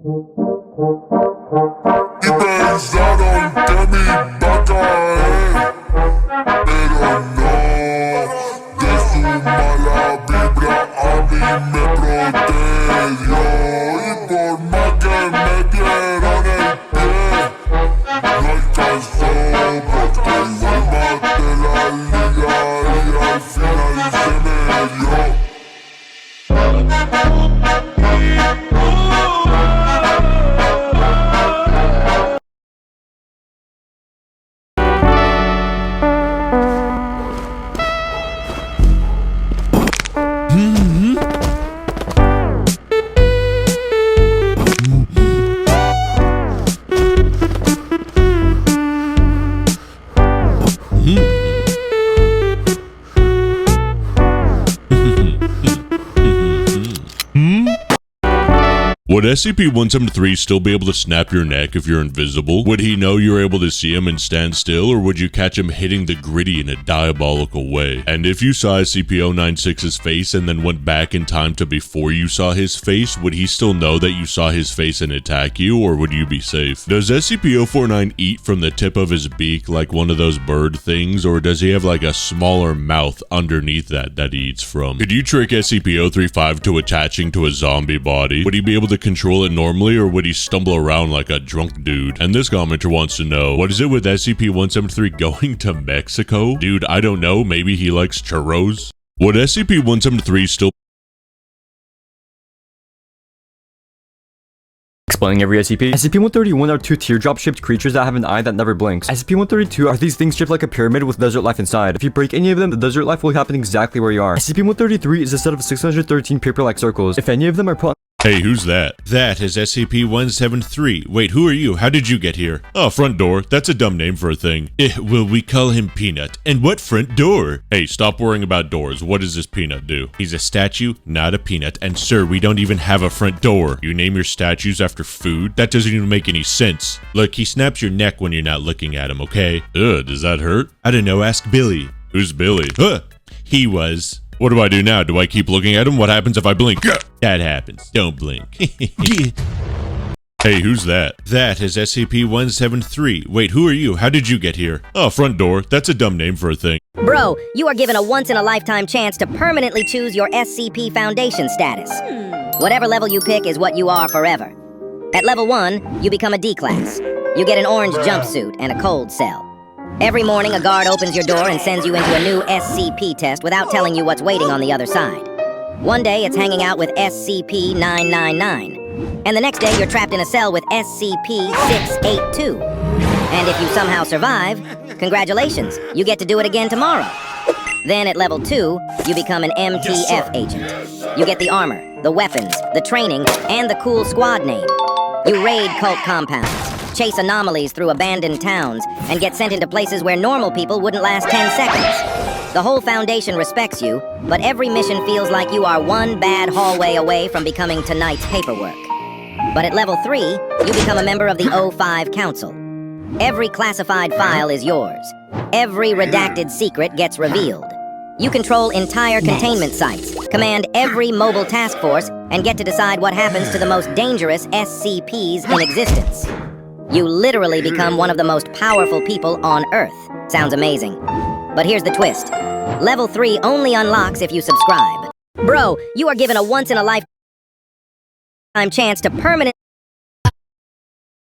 Y pensaron que mi vaca pero no, de su mala vibra a mí me protegió. Y por más que me dieron el pie, no alcanzó, porque igual maté la liga y al final se me dio. Would SCP-173 still be able to snap your neck if you're invisible? Would he know you're able to see him and stand still, or would you catch him hitting the gritty in a diabolical way? And if you saw SCP-096's face and then went back in time to before you saw his face, would he still know that you saw his face and attack you, or would you be safe? Does SCP-049 eat from the tip of his beak like one of those bird things, or does he have like a smaller mouth underneath that he eats from? Could you trick SCP-035 to attaching to a zombie body? Would he be able to control it normally, or would he stumble around like a drunk dude? And this commenter wants to know, what is it with SCP-173 going to Mexico? Dude, I don't know, maybe he likes churros? Would SCP-173 still Explaining every SCP. SCP-131 are two teardrop-shaped creatures that have an eye that never blinks. SCP-132 are these things shaped like a pyramid with desert life inside. If you break any of them, the desert life will happen exactly where you are. SCP-133 is a set of 613 paper-like circles. If any of them are put Hey, who's that? That is SCP-173. Wait, who are you? How did you get here? Oh, front door. That's a dumb name for a thing. Well, we call him Peanut. And what front door? Hey, stop worrying about doors. What does this Peanut do? He's a statue, not a peanut. And sir, we don't even have a front door. You name your statues after food? That doesn't even make any sense. Look, he snaps your neck when you're not looking at him, okay? Does that hurt? I don't know, ask Billy. Who's Billy? He was. What do I do now? Do I keep looking at him? What happens if I blink? That happens. Don't blink. Hey, who's that? That is SCP-173. Wait, who are you? How did you get here? Oh, front door. That's a dumb name for a thing. Bro, you are given a once-in-a-lifetime chance to permanently choose your SCP Foundation status. Whatever level you pick is what you are forever. At level 1, you become a D-class. You get an orange jumpsuit and a cold cell. Every morning, a guard opens your door and sends you into a new SCP test without telling you what's waiting on the other side. One day, it's hanging out with SCP-999. And the next day, you're trapped in a cell with SCP-682. And if you somehow survive, congratulations, you get to do it again tomorrow. Then at level 2, you become an MTF agent. You get the armor, the weapons, the training, and the cool squad name. You raid cult compounds, chase anomalies through abandoned towns, and get sent into places where normal people wouldn't last 10 seconds. The whole Foundation respects you, but every mission feels like you are one bad hallway away from becoming tonight's paperwork. But at level 3, you become a member of the O5 Council. Every classified file is yours. Every redacted secret gets revealed. You control entire containment sites, command every mobile task force, and get to decide what happens to the most dangerous SCPs in existence. You literally become one of the most powerful people on Earth. Sounds amazing. But here's the twist. Level 3 only unlocks if you subscribe. Bro, you are given a once-in-a-lifetime chance to permanently...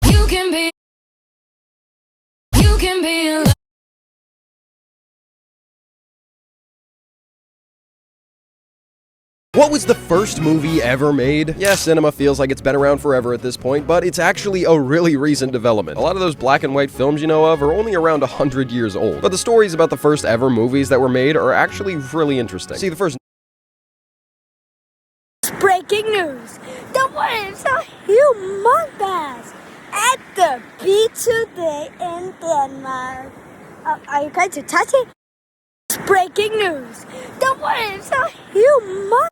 You can be alive. What was the first movie ever made? Yeah, cinema feels like it's been around forever at this point, but it's actually a really recent development. A lot of those black and white films you know of are only around 100 years old, but the stories about the first ever movies that were made are actually really interesting. See, the first Breaking news! The waves are humongous at the beach today in Denmark. Are you going to touch it? Breaking news! The waves are humongous.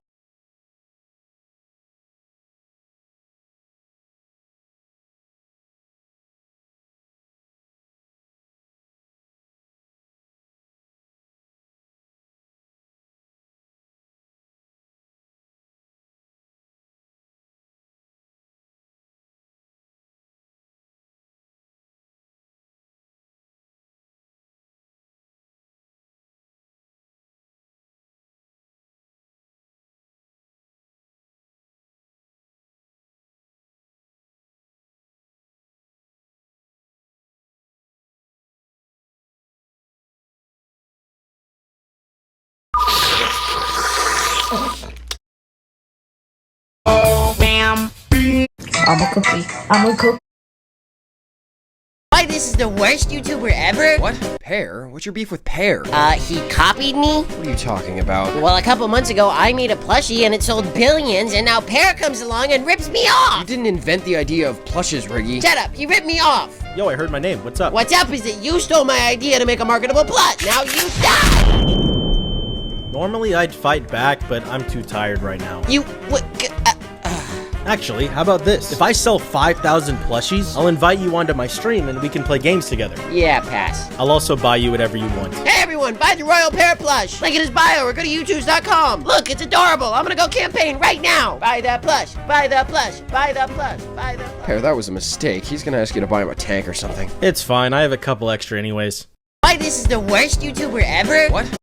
I'm a cookie. I'm a cookie. Why, this is the worst YouTuber ever? What? Pear? What's your beef with Pear? He copied me? What are you talking about? Well, a couple months ago, I made a plushie and it sold billions, and now Pear comes along and rips me You off! didn't invent the idea of plushes, Riggy. Shut up, he ripped me off! Yo, I heard my name. What's up? What's up is that you stole my idea to make a marketable plush! Now you die! Normally I'd fight back, but I'm too tired right now. You, what, Actually, how about this? If I sell 5,000 plushies, I'll invite you onto my stream and we can play games together. yeah, pass. I'll also buy you whatever you want. Hey everyone, buy the Royal Pear plush! Link in his bio or go to youtube.com. Look, it's adorable! I'm gonna go campaign right now! Buy that plush! Buy the plush! Buy the plush! Buy the plush! Pear, that was a mistake. He's gonna ask you to buy him a tank or something. It's fine, I have a couple extra anyways. Why, this is the worst YouTuber ever? What?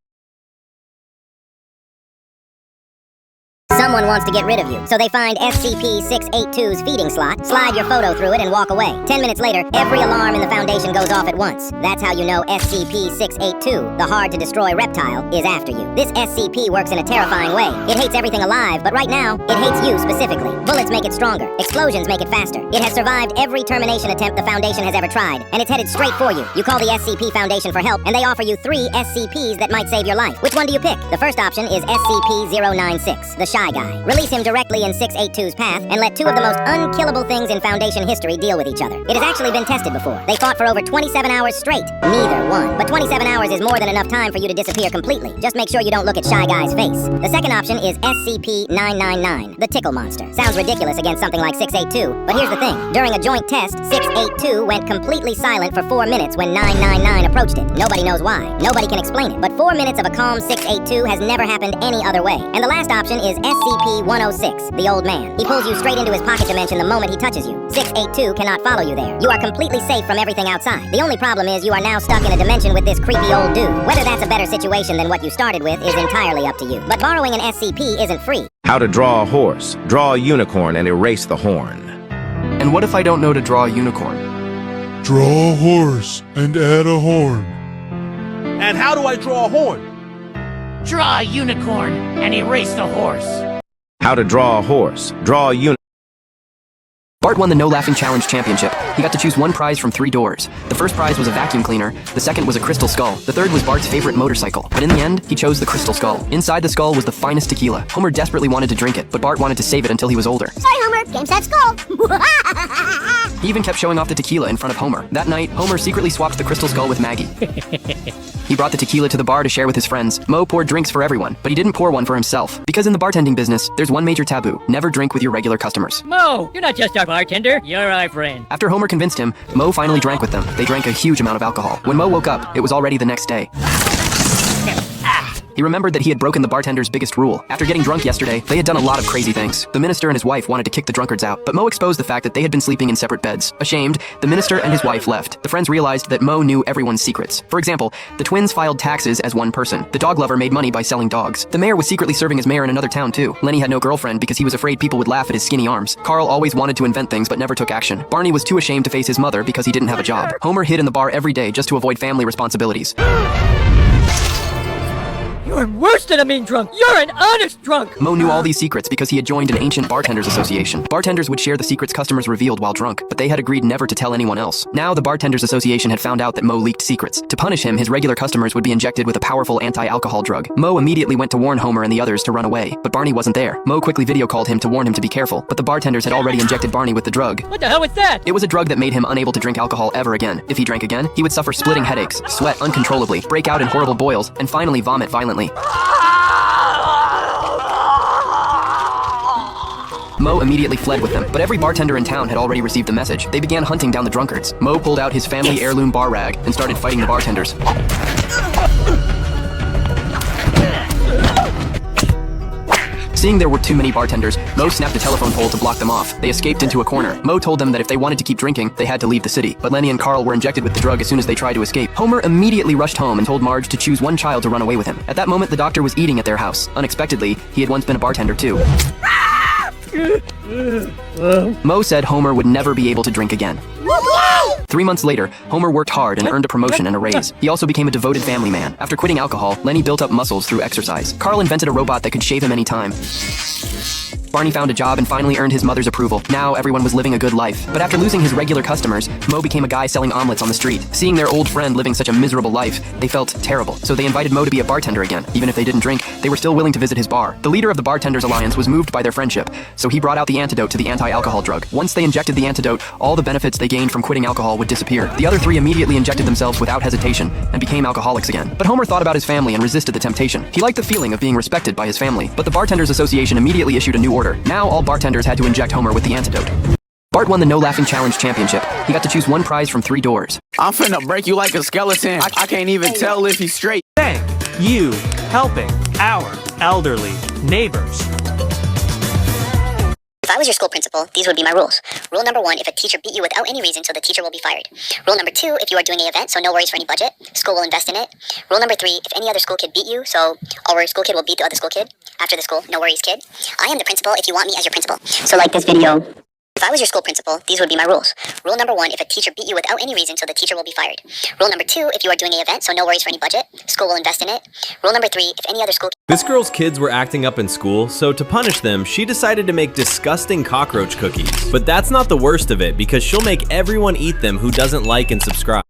Someone wants to get rid of you, so they find SCP-682's feeding slot, slide your photo through it, and walk away. 10 minutes later, every alarm in the Foundation goes off at once. That's how you know SCP-682, the hard-to-destroy reptile, is after you. This SCP works in a terrifying way. It hates everything alive, but right now, it hates you specifically. Bullets make it stronger. Explosions make it faster. It has survived every termination attempt the Foundation has ever tried, and it's headed straight for you. You call the SCP Foundation for help, and they offer you 3 SCPs that might save your life. Which one do you pick? The first option is SCP-096, the Shy Guy. Release him directly in 682's path, and let 2 of the most unkillable things in Foundation history deal with each other. It has actually been tested before. They fought for over 27 hours straight. Neither won. But 27 hours is more than enough time for you to disappear completely. Just make sure you don't look at Shy Guy's face. The second option is SCP-999, the Tickle Monster. Sounds ridiculous against something like 682, but here's the thing. During a joint test, 682 went completely silent for 4 minutes when 999 approached it. Nobody knows why. Nobody can explain it. But 4 minutes of a calm 682 has never happened any other way. And the last option is SCP-106, the Old Man. He pulls you straight into his pocket dimension the moment he touches you. 682 cannot follow you there. You are completely safe from everything outside. The only problem is you are now stuck in a dimension with this creepy old dude. Whether that's a better situation than what you started with is entirely up to you. But borrowing an SCP isn't free. How to draw a horse, draw a unicorn, and erase the horn. And what if I don't know to draw a unicorn? Draw a horse and add a horn. And how do I draw a horn? Draw a unicorn and erase the horse. How to draw a horse, draw a unicorn. Bart won the No Laughing Challenge championship. He got to choose 1 prize from 3 doors. The first prize was a vacuum cleaner, the second was a crystal skull, the third was Bart's favorite motorcycle. But in the end, he chose the crystal skull. Inside the skull was the finest tequila. Homer desperately wanted to drink it, but Bart wanted to save it until he was older. Sorry, Homer. Game, set, skull. He even kept showing off the tequila in front of Homer. That night, Homer secretly swapped the crystal skull with Maggie. He brought the tequila to the bar to share with his friends. Moe poured drinks for everyone, but he didn't pour one for himself. Because in the bartending business, there's one major taboo: never drink with your regular customers. Mo, you're not just our bartender, you're our friend. After Homer convinced him, Moe finally drank with them. They drank a huge amount of alcohol. When Moe woke up, it was already the next day. He remembered that he had broken the bartender's biggest rule. After getting drunk yesterday, they had done a lot of crazy things. The minister and his wife wanted to kick the drunkards out, but Moe exposed the fact that they had been sleeping in separate beds. Ashamed, the minister and his wife left. The friends realized that Moe knew everyone's secrets. For example, the twins filed taxes as one person. The dog lover made money by selling dogs. The mayor was secretly serving as mayor in another town too. Lenny had no girlfriend because he was afraid people would laugh at his skinny arms. Carl always wanted to invent things but never took action. Barney was too ashamed to face his mother because he didn't have a job. Homer hid in the bar every day just to avoid family responsibilities. You're worse than a mean drunk, you're an honest drunk! Moe knew all these secrets because he had joined an ancient bartenders association. Bartenders would share the secrets customers revealed while drunk, but they had agreed never to tell anyone else. Now the bartenders association had found out that Moe leaked secrets. To punish him, his regular customers would be injected with a powerful anti-alcohol drug. Moe immediately went to warn Homer and the others to run away, but Barney wasn't there. Moe quickly video called him to warn him to be careful, but the bartenders had already injected Barney with the drug. What the hell was that? It was a drug that made him unable to drink alcohol ever again. If he drank again, he would suffer splitting headaches, sweat uncontrollably, break out in horrible boils, and finally vomit violently. Moe immediately fled with them, but every bartender in town had already received the message. They began hunting down the drunkards. Moe pulled out his family heirloom bar rag and started fighting the bartenders. Seeing there were too many bartenders, Moe snapped a telephone pole to block them off. They escaped into a corner. Moe told them that if they wanted to keep drinking, they had to leave the city. But Lenny and Carl were injected with the drug as soon as they tried to escape. Homer immediately rushed home and told Marge to choose one child to run away with him. At that moment, the doctor was eating at their house. Unexpectedly, he had once been a bartender too. Moe said Homer would never be able to drink again. 3 months later, Homer worked hard and earned a promotion and a raise. He also became a devoted family man. After quitting alcohol, Lenny built up muscles through exercise. Carl invented a robot that could shave him anytime. Barney found a job and finally earned his mother's approval. Now everyone was living a good life. But after losing his regular customers, Mo became a guy selling omelets on the street. Seeing their old friend living such a miserable life, they felt terrible. So they invited Mo to be a bartender again. Even if they didn't drink, they were still willing to visit his bar. The leader of the Bartenders Alliance was moved by their friendship, so he brought out the antidote to the anti-alcohol drug. Once they injected the antidote, all the benefits they gained from quitting alcohol would disappear. The other three immediately injected themselves without hesitation and became alcoholics again. But Homer thought about his family and resisted the temptation. He liked the feeling of being respected by his family, but the Bartenders Association immediately issued a new order. Now all bartenders had to inject Homer with the antidote. Bart won the No Laughing Challenge championship. He got to choose one prize from 3 doors. I'm finna break you like a skeleton. I can't even tell if he's straight. Thank you helping our elderly neighbors. If I was your school principal, these would be my rules. Rule number 1, if a teacher beat you without any reason, so the teacher will be fired. Rule number 2, if you are doing an event, so no worries for any budget, school will invest in it. Rule number 3, if any other school kid beat you, so our school kid will beat the other school kid. After the school, no worries kid. I am the principal if you want me as your principal. So like this video. If I was your school principal, these would be my rules. Rule number 1, if a teacher beat you without any reason, so the teacher will be fired. Rule number 2, if you are doing an event, so no worries for any budget, school will invest in it. Rule number 3, if any other school... This girl's kids were acting up in school, so to punish them, she decided to make disgusting cockroach cookies. But that's not the worst of it, because she'll make everyone eat them who doesn't like and subscribe.